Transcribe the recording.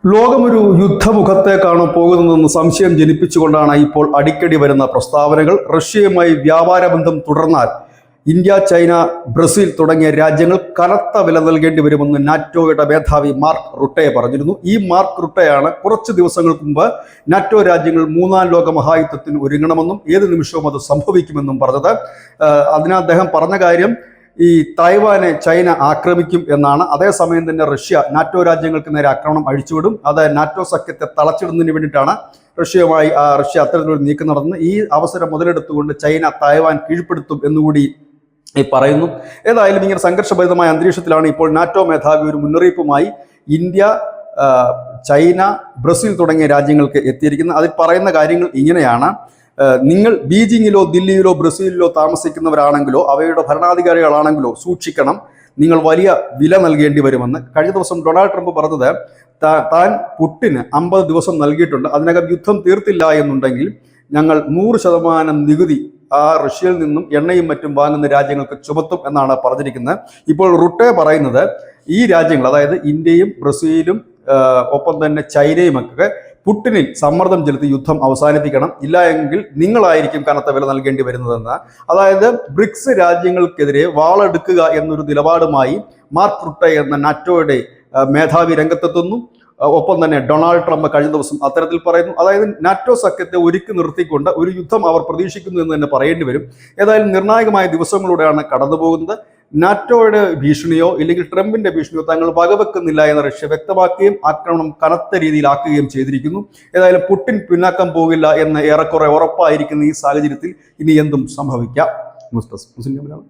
ലോകമൊരു യുദ്ധമുഖത്തേക്കാണ് പോകുന്നതെന്ന് സംശയം ജനിപ്പിച്ചുകൊണ്ടാണ് ഇപ്പോൾ അടിക്കടി വരുന്ന പ്രസ്താവനകൾ. റഷ്യയുമായി വ്യാപാര ബന്ധം തുടർന്നാൽ ഇന്ത്യ, ചൈന, ബ്രസീൽ തുടങ്ങിയ രാജ്യങ്ങൾ കനത്ത വില നൽകേണ്ടി വരുമെന്ന് നാറ്റോയുടെ മേധാവി മാർക്ക് റുട്ടെ പറഞ്ഞിരുന്നു. ഈ മാർക്ക് റുട്ടെയാണ് കുറച്ച് ദിവസങ്ങൾക്ക് മുമ്പ് നാറ്റോ രാജ്യങ്ങൾ മൂന്നാം ലോക മഹായുദ്ധത്തിന് ഒരുങ്ങണമെന്നും ഏത് നിമിഷവും അത് സംഭവിക്കുമെന്നും പറഞ്ഞത്. അതിന് അദ്ദേഹം പറഞ്ഞ കാര്യം ഈ തായ്വാനെ ചൈന ആക്രമിക്കും എന്നാണ്. അതേസമയം തന്നെ റഷ്യ നാറ്റോ രാജ്യങ്ങൾക്ക് നേരെ ആക്രമണം അഴിച്ചുവിടും. അത് നാറ്റോ സഖ്യത്തെ തളച്ചിടുന്നതിന് വേണ്ടിയിട്ടാണ് റഷ്യ അത്തരത്തിലൊരു നീക്കം നടന്നത്. ഈ അവസരം മുതലെടുത്തുകൊണ്ട് ചൈന തായ്വാൻ കീഴ്പ്പെടുത്തും എന്നുകൂടി പറയുന്നു. ഏതായാലും ഇങ്ങനെ സംഘർഷഭരിതമായ അന്തരീക്ഷത്തിലാണ് ഇപ്പോൾ നാറ്റോ മേധാവി ഒരു മുന്നറിയിപ്പുമായി ഇന്ത്യ, ചൈന, ബ്രസീൽ തുടങ്ങിയ രാജ്യങ്ങൾക്ക് എത്തിയിരിക്കുന്നത്. അതിൽ പറയുന്ന കാര്യങ്ങൾ ഇങ്ങനെയാണ്: നിങ്ങൾ ബീജിങ്ങിലോ ദില്ലിയിലോ ബ്രസീലിലോ താമസിക്കുന്നവരാണെങ്കിലോ അവയുടെ ഭരണാധികാരികളാണെങ്കിലോ സൂക്ഷിക്കണം, നിങ്ങൾ വലിയ വില നൽകേണ്ടി വരുമെന്ന്. കഴിഞ്ഞ ദിവസം ഡൊണാൾഡ് ട്രംപ് പറഞ്ഞത് താൻ പുട്ടിന് 50 ദിവസം നൽകിയിട്ടുണ്ട്, അതിനകം യുദ്ധം തീർത്തില്ല എന്നുണ്ടെങ്കിൽ ഞങ്ങൾ 100% നികുതി റഷ്യയിൽ നിന്നും എണ്ണയും മറ്റും വാങ്ങുന്ന രാജ്യങ്ങൾക്ക് ചുമത്തും എന്നാണ് പറഞ്ഞിരിക്കുന്നത്. ഇപ്പോൾ റുട്ടെ പറയുന്നത് ഈ രാജ്യങ്ങൾ, അതായത് ഇന്ത്യയും ബ്രസീലും ഒപ്പം തന്നെ ചൈനയുമൊക്കെ പുട്ടിനിൽ സമ്മർദ്ദം ചെലുത്തി യുദ്ധം അവസാനിപ്പിക്കണം, ഇല്ല എങ്കിൽ നിങ്ങളായിരിക്കും കനത്ത വില നൽകേണ്ടി വരുന്നതെന്ന്. അതായത് ബ്രിക്സ് രാജ്യങ്ങൾക്കെതിരെ വാളെടുക്കുക എന്നൊരു നിലപാടുമായി മാർക്ക് റുട്ടെ എന്ന നാറ്റോയുടെ മേധാവി രംഗത്തെത്തുന്നു. ഒപ്പം തന്നെ ഡൊണാൾഡ് ട്രംപ് കഴിഞ്ഞ ദിവസം അത്തരത്തിൽ പറയുന്നു. അതായത് നാറ്റോ സഖ്യത്തെ ഒരുക്കി നിർത്തിക്കൊണ്ട് ഒരു യുദ്ധം അവർ പ്രതീക്ഷിക്കുന്നു എന്ന് തന്നെ പറയേണ്ടി വരും. ഏതായാലും നിർണായകമായ ദിവസങ്ങളിലൂടെയാണ് കടന്നു പോകുന്നത്. നാറ്റോയുടെ ഭീഷണിയോ ഇല്ലെങ്കിൽ ട്രംപിന്റെ ഭീഷണിയോ തങ്ങൾ വകവെക്കുന്നില്ല എന്ന് റഷ്യ വ്യക്തമാക്കുകയും ആക്രമണം കനത്ത രീതിയിലാക്കുകയും ചെയ്തിരിക്കുന്നു. ഏതായാലും പുടിൻ പിന്നാക്കം പോകില്ല എന്ന് ഏറെക്കുറെ ഉറപ്പായിരിക്കുന്ന ഈ സാഹചര്യത്തിൽ ഇനി എന്തും സംഭവിക്കാം. ന്യൂസ് ഡെസ്ക് മുസ്ലിം മലയാളം.